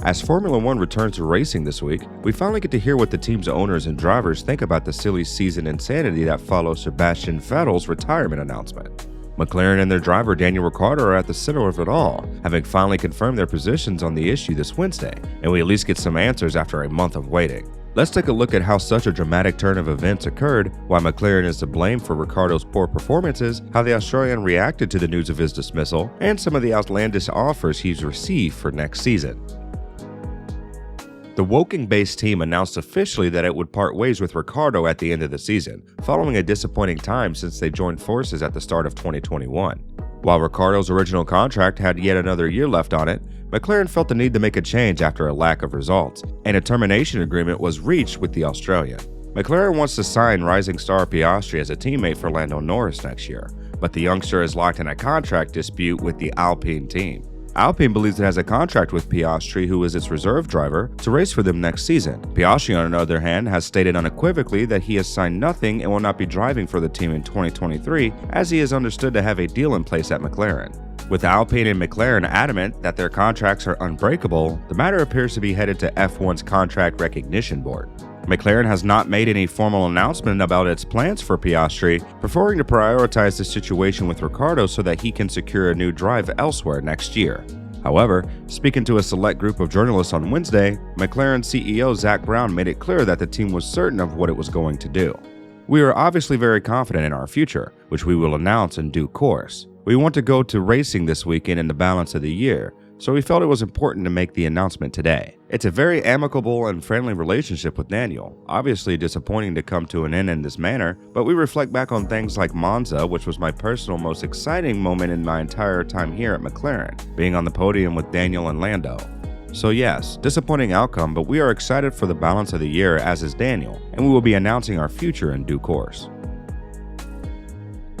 As Formula One returns to racing this week, we finally get to hear what the team's owners and drivers think about the silly season insanity that follows Sebastian Vettel's retirement announcement. McLaren and their driver Daniel Ricciardo are at the center of it all, having finally confirmed their positions on the issue this Wednesday, and we at least get some answers after a month of waiting. Let's take a look at how such a dramatic turn of events occurred, why McLaren is to blame for Ricciardo's poor performances, how the Australian reacted to the news of his dismissal, and some of the outlandish offers he's received for next season. The Woking-based team announced officially that it would part ways with Ricciardo at the end of the season, following a disappointing time since they joined forces at the start of 2021. While Ricciardo's original contract had yet another year left on it, McLaren felt the need to make a change after a lack of results, and a termination agreement was reached with the Australian. McLaren wants to sign rising star Piastri as a teammate for Lando Norris next year, but the youngster is locked in a contract dispute with the Alpine team. Alpine believes it has a contract with Piastri, who is its reserve driver, to race for them next season. Piastri, on the other hand, has stated unequivocally that he has signed nothing and will not be driving for the team in 2023, as he is understood to have a deal in place at McLaren. With Alpine and McLaren adamant that their contracts are unbreakable, the matter appears to be headed to F1's Contract Recognition Board. McLaren has not made any formal announcement about its plans for Piastri, preferring to prioritize the situation with Ricciardo so that he can secure a new drive elsewhere next year. However, speaking to a select group of journalists on Wednesday, McLaren CEO Zak Brown made it clear that the team was certain of what it was going to do. "We are obviously very confident in our future, which we will announce in due course. We want to go to racing this weekend in the balance of the year, so we felt it was important to make the announcement today. It's a very amicable and friendly relationship with Daniel. Obviously disappointing to come to an end in this manner, but we reflect back on things like Monza, which was my personal most exciting moment in my entire time here at McLaren, being on the podium with Daniel and Lando. So yes, disappointing outcome, but we are excited for the balance of the year, as is Daniel, and we will be announcing our future in due course."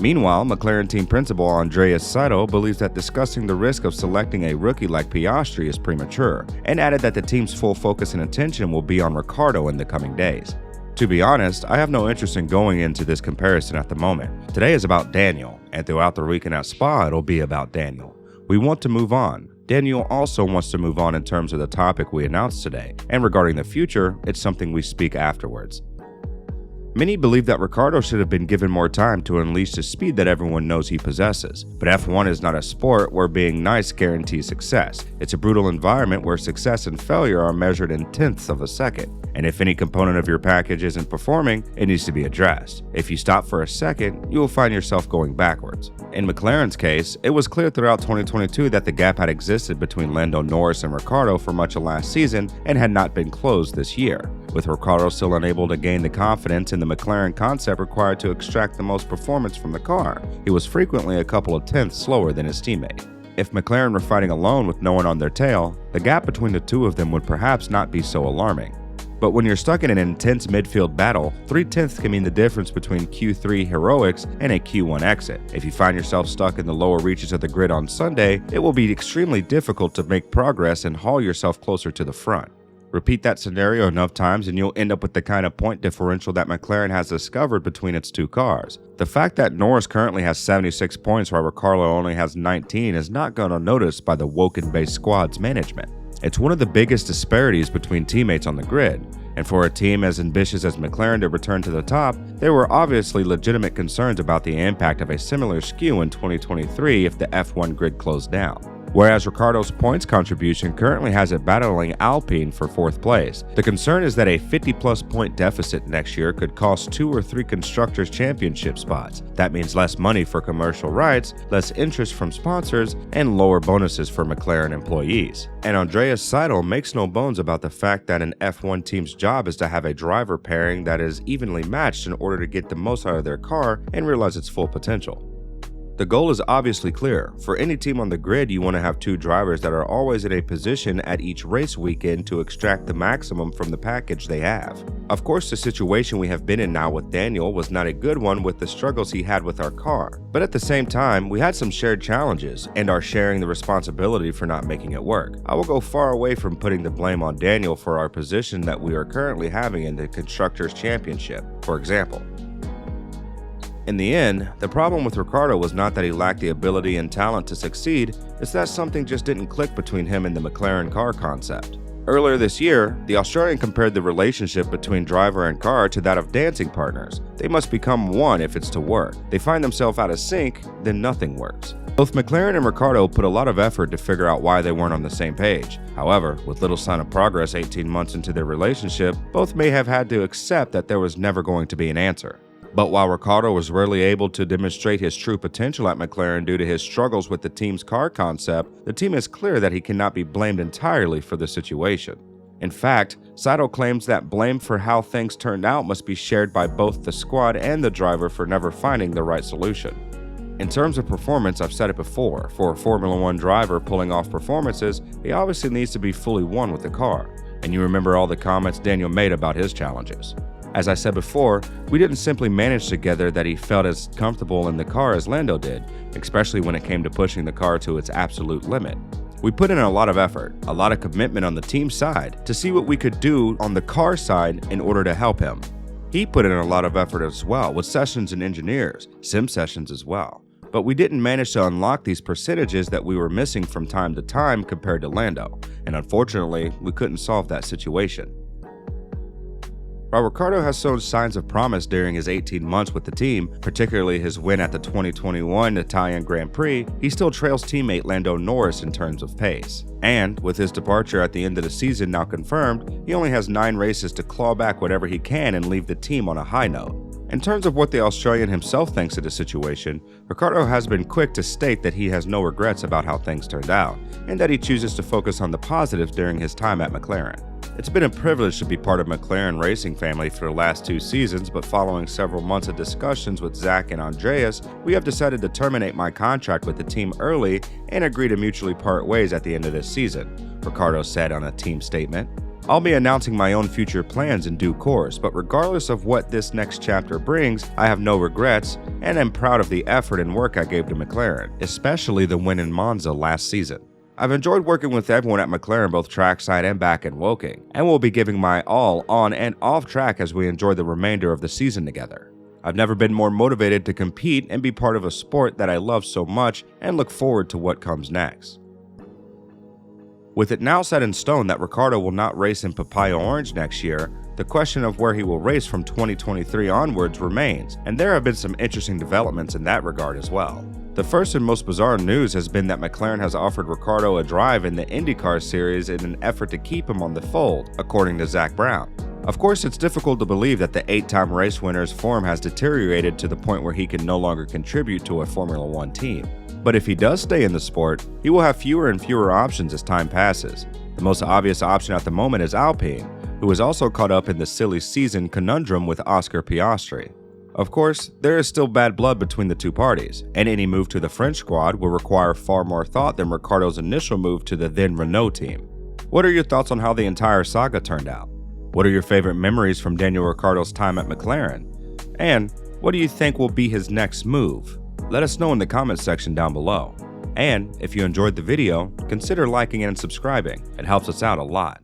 Meanwhile, McLaren team principal Andreas Seidl believes that discussing the risk of selecting a rookie like Piastri is premature, and added that the team's full focus and attention will be on Ricciardo in the coming days. "To be honest, I have no interest in going into this comparison at the moment. Today is about Daniel, and throughout the weekend at Spa it'll be about Daniel. We want to move on. Daniel also wants to move on in terms of the topic we announced today, and regarding the future, it's something we speak afterwards." Many believe that Ricciardo should have been given more time to unleash the speed that everyone knows he possesses. But F1 is not a sport where being nice guarantees success. It's a brutal environment where success and failure are measured in tenths of a second. And if any component of your package isn't performing, it needs to be addressed. If you stop for a second, you will find yourself going backwards. In McLaren's case, it was clear throughout 2022 that the gap had existed between Lando Norris and Ricciardo for much of last season and had not been closed this year. With Ricciardo still unable to gain the confidence in the McLaren concept required to extract the most performance from the car, he was frequently a couple of tenths slower than his teammate. If McLaren were fighting alone with no one on their tail, the gap between the two of them would perhaps not be so alarming. But when you're stuck in an intense midfield battle, 3/10 can mean the difference between Q3 heroics and a Q1 exit. If you find yourself stuck in the lower reaches of the grid on Sunday, it will be extremely difficult to make progress and haul yourself closer to the front. Repeat that scenario enough times and you'll end up with the kind of point differential that McLaren has discovered between its two cars. The fact that Norris currently has 76 points while Ricciardo only has 19 is not gone unnoticed by the Woking-based squad's management. It's one of the biggest disparities between teammates on the grid, and for a team as ambitious as McLaren to return to the top, there were obviously legitimate concerns about the impact of a similar skew in 2023 if the F1 grid closed down. Whereas Ricciardo's points contribution currently has it battling Alpine for 4th place, the concern is that a 50-plus point deficit next year could cost 2 or 3 Constructors' Championship spots. That means less money for commercial rights, less interest from sponsors, and lower bonuses for McLaren employees. And Andreas Seidl makes no bones about the fact that an F1 team's job is to have a driver pairing that is evenly matched in order to get the most out of their car and realize its full potential. The goal is obviously clear. For any team on the grid, you want to have 2 drivers that are always in a position at each race weekend to extract the maximum from the package they have. Of course, the situation we have been in now with Daniel was not a good one with the struggles he had with our car. But at the same time, we had some shared challenges and are sharing the responsibility for not making it work. I will go far away from putting the blame on Daniel for our position that we are currently having in the Constructors' Championship, for example. In the end, the problem with Ricciardo was not that he lacked the ability and talent to succeed, it's that something just didn't click between him and the McLaren car concept. Earlier this year, the Australian compared the relationship between driver and car to that of dancing partners. They must become one if it's to work. They find themselves out of sync, then nothing works. Both McLaren and Ricciardo put a lot of effort to figure out why they weren't on the same page. However, with little sign of progress 18 months into their relationship, both may have had to accept that there was never going to be an answer. But while Ricciardo was rarely able to demonstrate his true potential at McLaren due to his struggles with the team's car concept, the team is clear that he cannot be blamed entirely for the situation. In fact, Saito claims that blame for how things turned out must be shared by both the squad and the driver for never finding the right solution. In terms of performance, I've said it before, for a Formula 1 driver pulling off performances, he obviously needs to be fully one with the car. And you remember all the comments Daniel made about his challenges. As I said before, we didn't simply manage together that he felt as comfortable in the car as Lando did, especially when it came to pushing the car to its absolute limit. We put in a lot of effort, a lot of commitment on the team side to see what we could do on the car side in order to help him. He put in a lot of effort as well with sessions and engineers, sim sessions as well. But we didn't manage to unlock these percentages that we were missing from time to time compared to Lando, and unfortunately, we couldn't solve that situation. While Ricciardo has shown signs of promise during his 18 months with the team, particularly his win at the 2021 Italian Grand Prix, he still trails teammate Lando Norris in terms of pace. And, with his departure at the end of the season now confirmed, he only has 9 races to claw back whatever he can and leave the team on a high note. In terms of what the Australian himself thinks of the situation, Ricciardo has been quick to state that he has no regrets about how things turned out, and that he chooses to focus on the positives during his time at McLaren. It's been a privilege to be part of McLaren racing family for the last 2 seasons, but following several months of discussions with Zach and Andreas, we have decided to terminate my contract with the team early and agree to mutually part ways at the end of this season, Ricciardo said on a team statement. I'll be announcing my own future plans in due course, but regardless of what this next chapter brings, I have no regrets and am proud of the effort and work I gave to McLaren, especially the win in Monza last season. I've enjoyed working with everyone at McLaren both trackside and back in Woking, and will be giving my all on and off track as we enjoy the remainder of the season together. I've never been more motivated to compete and be part of a sport that I love so much and look forward to what comes next. With it now set in stone that Ricciardo will not race in Papaya Orange next year, the question of where he will race from 2023 onwards remains, and there have been some interesting developments in that regard as well. The first and most bizarre news has been that McLaren has offered Ricciardo a drive in the IndyCar series in an effort to keep him on the fold, according to Zach Brown. Of course, it's difficult to believe that the 8-time race winner's form has deteriorated to the point where he can no longer contribute to a Formula 1 team. But if he does stay in the sport, he will have fewer and fewer options as time passes. The most obvious option at the moment is Alpine, who is also caught up in the silly season conundrum with Oscar Piastri. Of course, there is still bad blood between the two parties, and any move to the French squad will require far more thought than Ricciardo's initial move to the then Renault team. What are your thoughts on how the entire saga turned out? What are your favorite memories from Daniel Ricciardo's time at McLaren? And what do you think will be his next move? Let us know in the comments section down below. And if you enjoyed the video, consider liking and subscribing. It helps us out a lot.